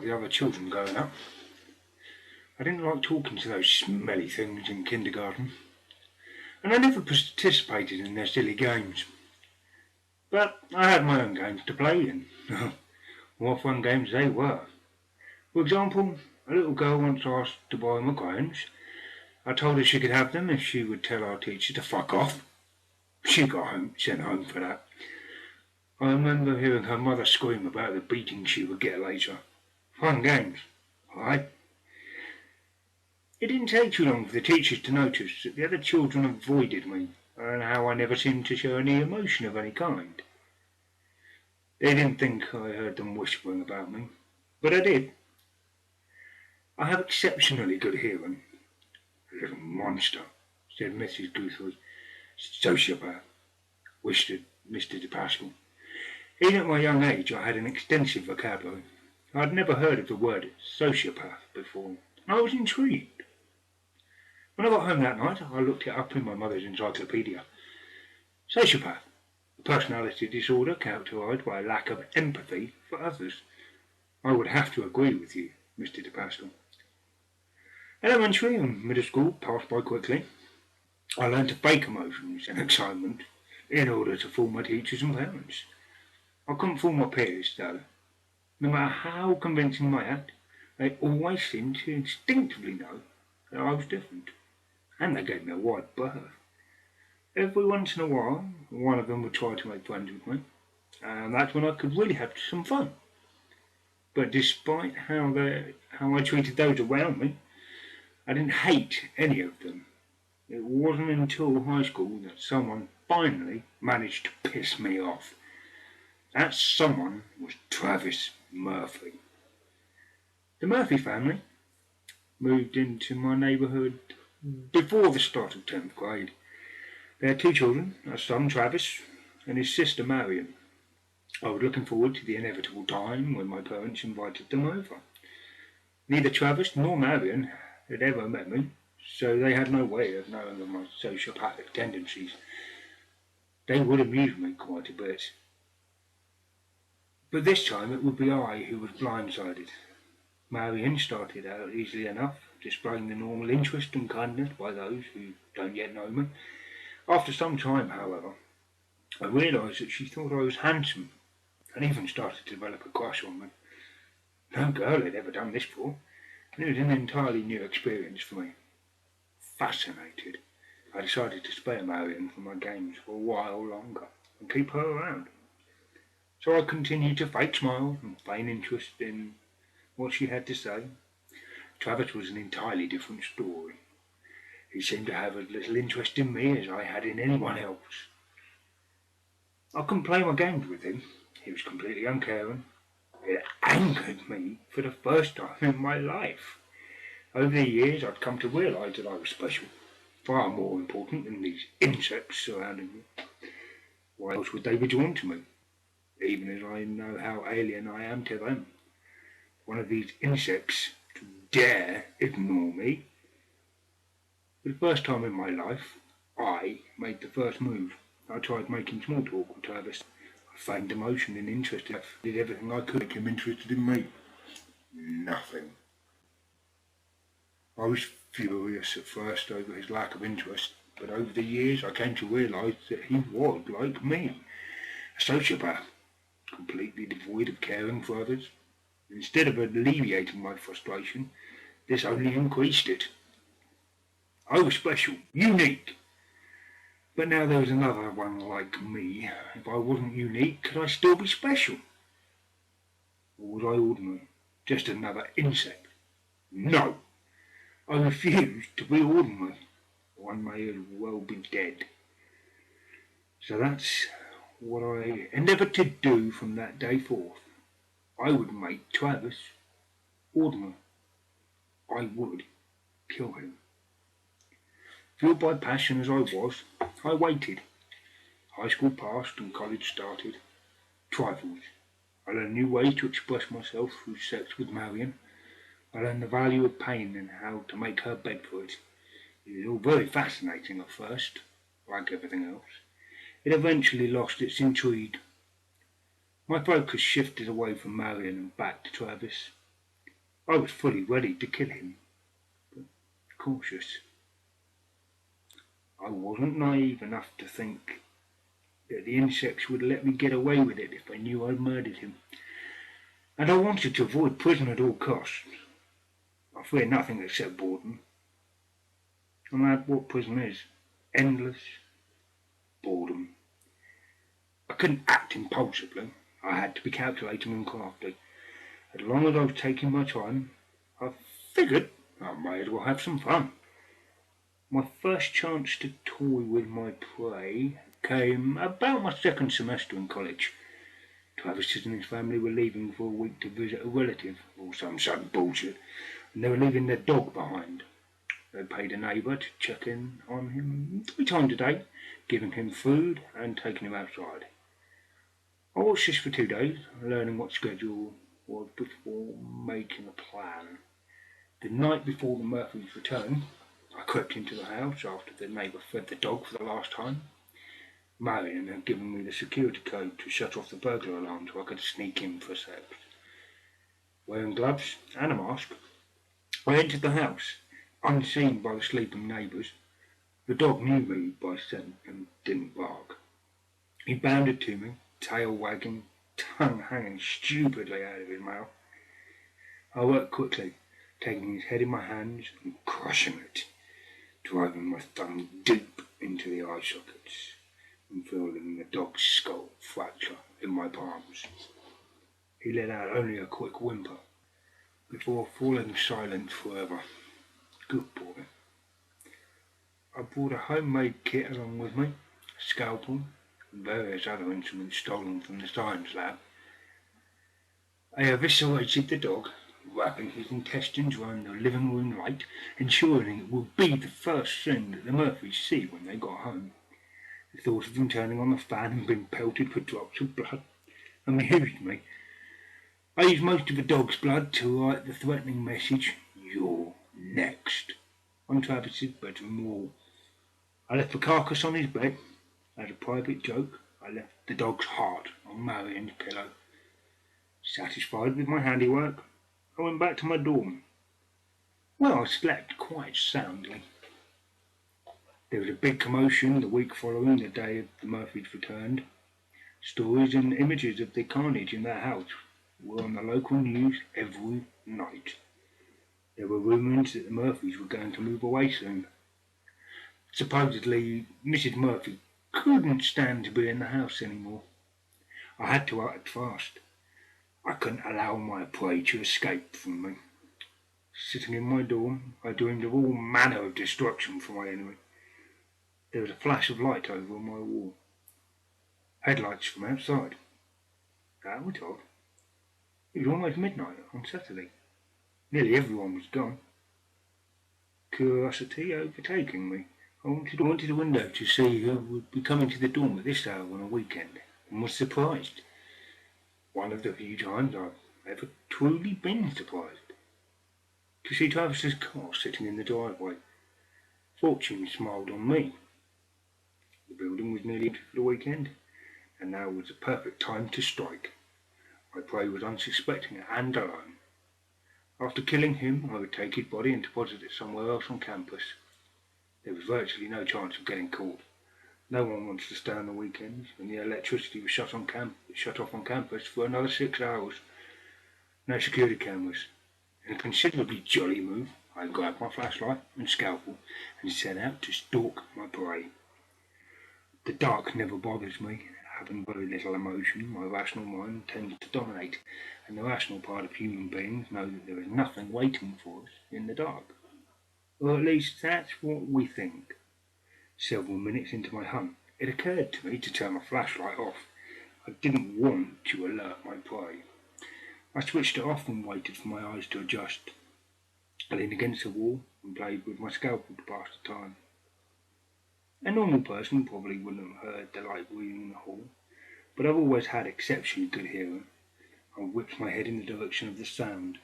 like the other children growing up. I didn't like talking to those smelly things in kindergarten, and I never participated in their silly games. But I had my own games to play in. What fun games they were. For example, a little girl once asked to borrow my crayons. I told her she could have them if she would tell our teacher to fuck off. She got sent home for that. I remember hearing her mother scream about the beating she would get later. Fun games, right? It didn't take too long for the teachers to notice that the other children avoided me and how I never seemed to show any emotion of any kind. They didn't think I heard them whispering about me, but I did. I have exceptionally good hearing. Little monster, said Mrs. Guthrie. Sociopath, whispered Mr. de Pascal. Even at my young age I had an extensive vocabulary. I had never heard of the word sociopath before, and I was intrigued. When I got home that night, I looked it up in my mother's encyclopedia. Sociopath, a personality disorder characterised by a lack of empathy for others. I would have to agree with you, Mr. de Pascal. Elementary and middle school passed by quickly. I learned to fake emotions and excitement in order to fool my teachers and parents. I couldn't fool my peers, though. No matter how convincing my act, they always seemed to instinctively know that I was different, and they gave me a wide berth. Every once in a while, one of them would try to make friends with me, and that's when I could really have some fun. But despite how I treated those around me, I didn't hate any of them. It wasn't until high school that someone finally managed to piss me off. That someone was Travis Murphy. The Murphy family moved into my neighbourhood before the start of 10th grade. They had two children, a son Travis and his sister Marion. I was looking forward to the inevitable time when my parents invited them over. Neither Travis nor Marion had ever met me, so they had no way of knowing of my sociopathic tendencies. They would amuse me quite a bit. But this time it would be I who was blindsided. Marion started out easily enough, displaying the normal interest and kindness by those who don't yet know me. After some time, however, I realised that she thought I was handsome, and even started to develop a crush on me. No girl had ever done this before, and it was an entirely new experience for me. Fascinated, I decided to spare Marion from my games for a while longer and keep her around. So I continued to fake smiles and feign interest in what she had to say. Travis was an entirely different story. He seemed to have as little interest in me as I had in anyone else. I couldn't play my games with him. He was completely uncaring. It angered me for the first time in my life. Over the years I'd come to realise that I was special, far more important than these insects surrounding me. Why else would they be drawn to me, even as I know how alien I am to them? One of these insects to dare ignore me. For the first time in my life, I made the first move. I tried making small talk with Travis. I feigned emotion and interest. I did everything I could to make him interested in me. Nothing. I was furious at first over his lack of interest, but over the years I came to realise that he was like me, a sociopath, completely devoid of caring for others. Instead of alleviating my frustration, this only increased it. I was special, unique. But now there was another one like me. If I wasn't unique, could I still be special? Or was I ordinary? Just another insect? No! I refused to be ordinary. One may as well be dead. So that's what I endeavoured to do from that day forth. I would make Travis ordinary. I would kill him. Fueled by passion as I was, I waited. High school passed and college started. Trifles. I learned new ways to express myself through sex with Marion. I learned the value of pain and how to make her bed for it. It was all very fascinating at first, like everything else. It eventually lost its intrigue. My focus shifted away from Marion and back to Travis. I was fully ready to kill him, but cautious. I wasn't naive enough to think that the insects would let me get away with it if they knew I'd murdered him. And I wanted to avoid prison at all costs. I feared nothing except boredom. And that's what prison is. Endless boredom. I couldn't act impulsively. I had to be calculating and crafty. As long as I was taking my time, I figured I might as well have some fun. My first chance to toy with my prey came about my second semester in college. Travis and his family were leaving for a week to visit a relative, or some such bullshit, and they were leaving their dog behind. They paid a neighbour to check in on him 3 times a day, giving him food and taking him outside. I watched this for 2 days, learning what schedule was before making a plan. The night before the Murphys returned, I crept into the house after the neighbour fed the dog for the last time. Marion had given me the security code to shut off the burglar alarm so I could sneak in for sex. Wearing gloves and a mask, I entered the house, unseen by the sleeping neighbours. The dog knew me by scent and didn't bark. He bounded to me, tail wagging, tongue hanging stupidly out of his mouth. I worked quickly, taking his head in my hands and crushing it, driving my thumb deep into the eye sockets and feeling the dog's skull fracture in my palms. He let out only a quick whimper before falling silent forever. Good boy. I brought a homemade kit along with me, a scalpel, and various other instruments stolen from the science lab. I eviscerated the dog, wrapping his intestines around the living room light, ensuring it would be the first thing that the Murphys see when they got home. The thought of them turning on the fan and being pelted with drops of blood amused me. I used most of the dog's blood to write the threatening message, "You're next," on Travis's bedroom wall. I left the carcass on his bed. As a private joke, I left the dog's heart on Marion's pillow. Satisfied with my handiwork, I went back to my dorm, where I slept quite soundly. There was a big commotion the week following the day the Murphys returned. Stories and images of the carnage in their house were on the local news every night. There were rumours that the Murphys were going to move away soon. Supposedly, Mrs. Murphy couldn't stand to be in the house anymore. I had to act fast. I couldn't allow my prey to escape from me. Sitting in my dorm, I dreamed of all manner of destruction for my enemy. There was a flash of light over my wall. Headlights from outside. That was odd. It was almost midnight on Saturday. Nearly everyone was gone. Curiosity overtaking me, I wanted a window to see who would be coming to the dorm at this hour on a weekend, and was surprised. One of the few times I've ever truly been surprised. To see Travis's car sitting in the driveway. Fortune smiled on me. The building was nearly empty for the weekend, and now was the perfect time to strike. My prey was unsuspecting and alone. After killing him, I would take his body and deposit it somewhere else on campus. There was virtually no chance of getting caught. No one wants to stay on the weekends, and the electricity was shut off on campus for another 6 hours. No security cameras. In a considerably jolly move, I grabbed my flashlight and scalpel and set out to stalk my prey. The dark never bothers me. Having very little emotion, my rational mind tends to dominate, and the rational part of human beings know that there is nothing waiting for us in the dark. Or at least that's what we think. Several minutes into my hunt, it occurred to me to turn my flashlight off. I didn't want to alert my prey. I switched it off and waited for my eyes to adjust. I leaned against the wall and played with my scalpel to pass the time. A normal person probably wouldn't have heard the light breathing in the hall, but I've always had exceptionally good hearing. I whipped my head in the direction of the sound.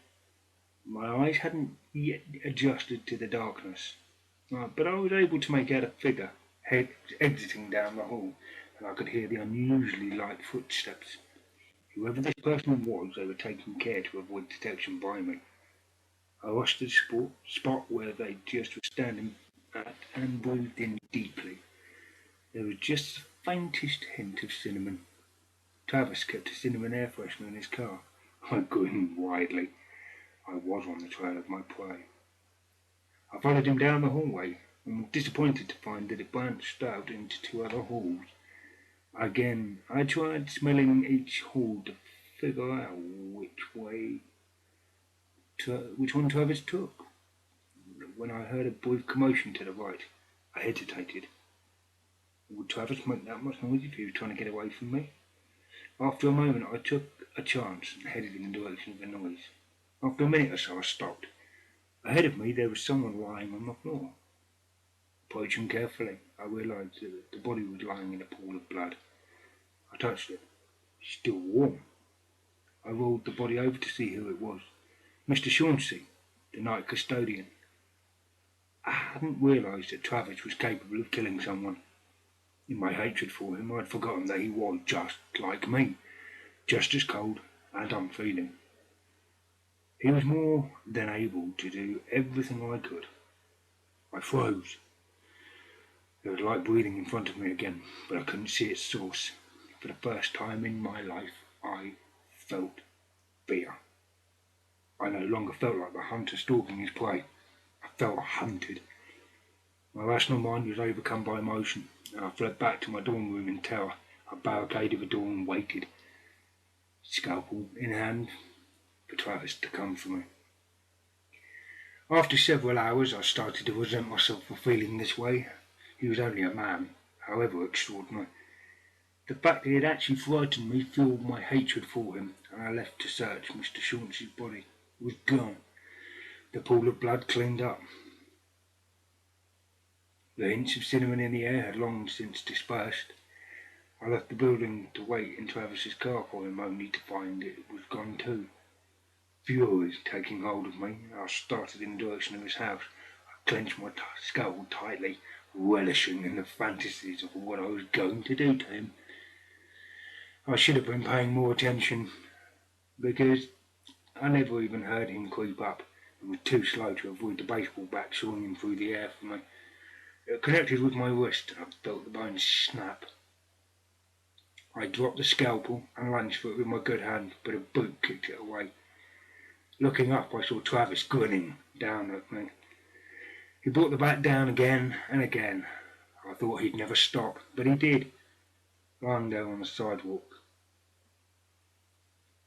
My eyes hadn't yet adjusted to the darkness, but I was able to make out a figure exiting down the hall, and I could hear the unusually light footsteps. Whoever this person was, they were taking care to avoid detection by me. I watched the spot where they just were standing at and breathed in deeply. There was just the faintest hint of cinnamon. Travis kept a cinnamon air freshener in his car. I grinned widely. I was on the trail of my prey. I followed him down the hallway and was disappointed to find that it branched out into two other halls. Again, I tried smelling each hall to figure out which one Travis took. When I heard a brief commotion to the right, I hesitated. Would Travis make that much noise if he was trying to get away from me? After a moment, I took a chance and headed in the direction of the noise. After a minute or so, I stopped. Ahead of me, there was someone lying on the floor. Approaching carefully, I realized that the body was lying in a pool of blood. I touched it. Still warm. I rolled the body over to see who it was. Mr. Chauncey, the night custodian. I hadn't realized that Travis was capable of killing someone. In my hatred for him, I'd forgotten that he was just like me, just as cold and unfeeling. He was more than able to do everything I could. I froze. It was like breathing in front of me again, but I couldn't see its source. For the first time in my life, I felt fear. I no longer felt like the hunter stalking his prey. I felt hunted. My rational mind was overcome by emotion, and I fled back to my dorm room in terror. I barricaded the door and waited, scalpel in hand, for Travis to come for me. After several hours, I started to resent myself for feeling this way. He was only a man, however extraordinary. The fact that he had actually frightened me fueled my hatred for him, and I left to search Mr. Chauncey's body. It was gone. The pool of blood cleaned up. The hints of cinnamon in the air had long since dispersed. I left the building to wait in Travis's car for him, only to find it was gone too. Fury taking hold of me, I started in the direction of his house. I clenched my skull tightly, relishing in the fantasies of what I was going to do to him. I should have been paying more attention, because I never even heard him creep up, and was too slow to avoid the baseball bat swinging through the air for me. It connected with my wrist, and I felt the bones snap. I dropped the scalpel and lunged for it with my good hand, but a boot kicked it away. Looking up, I saw Travis grinning down at me. He brought the bat down again and again. I thought he'd never stop, but he did. Lying there on the sidewalk,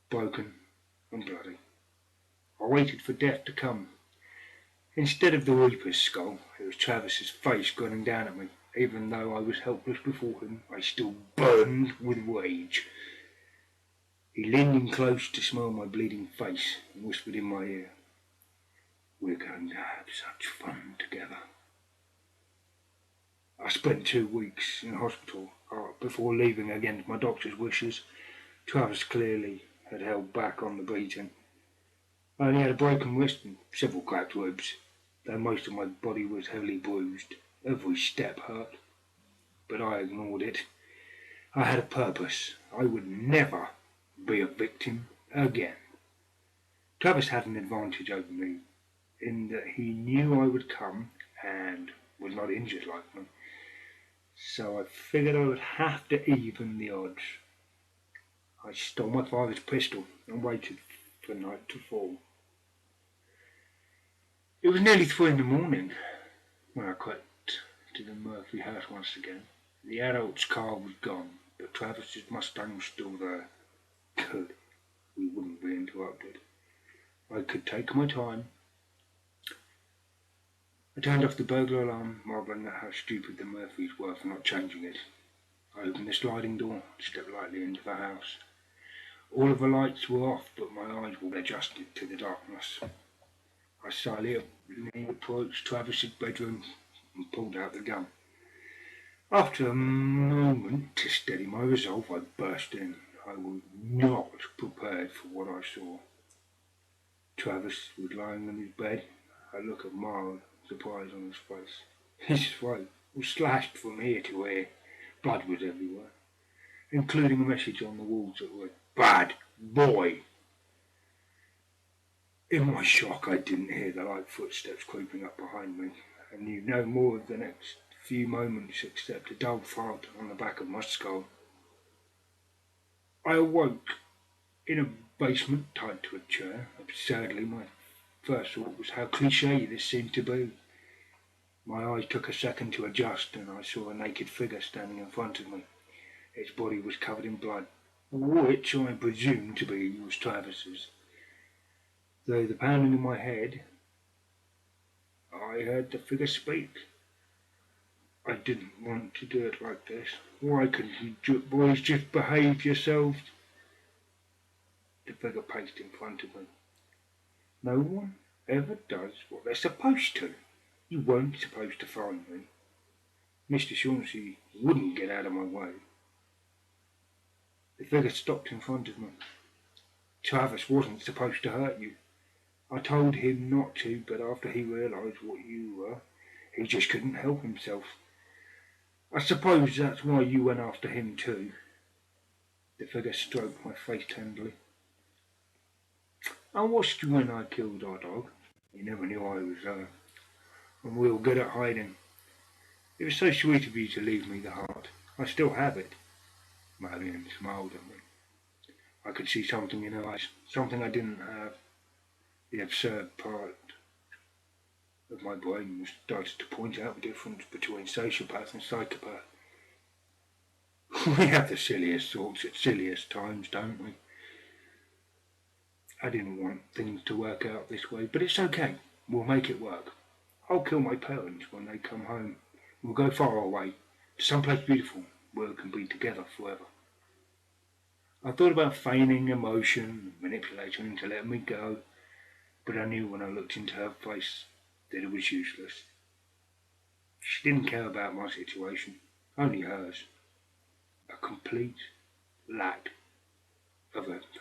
broken and bloody. I waited for death to come. Instead of the Reaper's skull, it was Travis's face grinning down at me. Even though I was helpless before him, I still burned with rage. He leaned in close to smell my bleeding face and whispered in my ear, "We're going to have such fun together." I spent 2 weeks in hospital before leaving against my doctor's wishes. Travis clearly had held back on the beating. I only had a broken wrist and several cracked ribs, though most of my body was heavily bruised. Every step hurt, but I ignored it. I had a purpose. I would never be a victim again. Travis had an advantage over me in that he knew I would come and was not injured like me. So I figured I would have to even the odds. I stole my father's pistol and waited for night to fall. It was nearly 3 in the morning when I crept to the Murphy house once again. The adult's car was gone, but Travis's Mustang was still there. Good. We wouldn't be interrupted. I could take my time. I turned off the burglar alarm, marvelling at how stupid the Murphys were for not changing it. I opened the sliding door and stepped lightly into the house. All of the lights were off, but my eyes were adjusted to the darkness. I silently approached Travis's bedroom and pulled out the gun. After a moment to steady my resolve, I burst in. I was not prepared for what I saw. Travis was lying on his bed, a look of mild surprise on his face. His throat was slashed from ear to ear. Blood was everywhere, including a message on the walls that read, "Bad boy." In my shock, I didn't hear the light footsteps creeping up behind me, and knew no more of the next few moments except a dull thud on the back of my skull. I awoke in a basement tied to a chair. Absurdly, my first thought was how cliché this seemed to be. My eyes took a second to adjust, and I saw a naked figure standing in front of me. Its body was covered in blood, which I presumed to be was Travis's. Though the pounding in my head, I heard the figure speak. I didn't want to do it like this. Why couldn't you boys just behave yourselves? The figure paced in front of me. No one ever does what they're supposed to. You weren't supposed to find me. Mr. Shaughnessy wouldn't get out of my way. The figure stopped in front of me. Travis wasn't supposed to hurt you. I told him not to, but after he realised what you were, he just couldn't help himself. I suppose that's why you went after him too. The figure stroked my face tenderly. I watched you when I killed our dog. You never knew I was there. And we were good at hiding. It was so sweet of you to leave me the heart. I still have it. Marion smiled at me. I could see something in her eyes, something I didn't have. The absurd part of my brain was started to point out the difference between sociopath and psychopath. We have the silliest thoughts at silliest times, don't we? I didn't want things to work out this way, but it's okay. We'll make it work. I'll kill my parents when they come home. We'll go far away, to someplace beautiful, where we can be together forever. I thought about feigning emotion, manipulating her into letting me go, but I knew when I looked into her face that it was useless. She didn't care about my situation, only hers. A complete lack of empathy.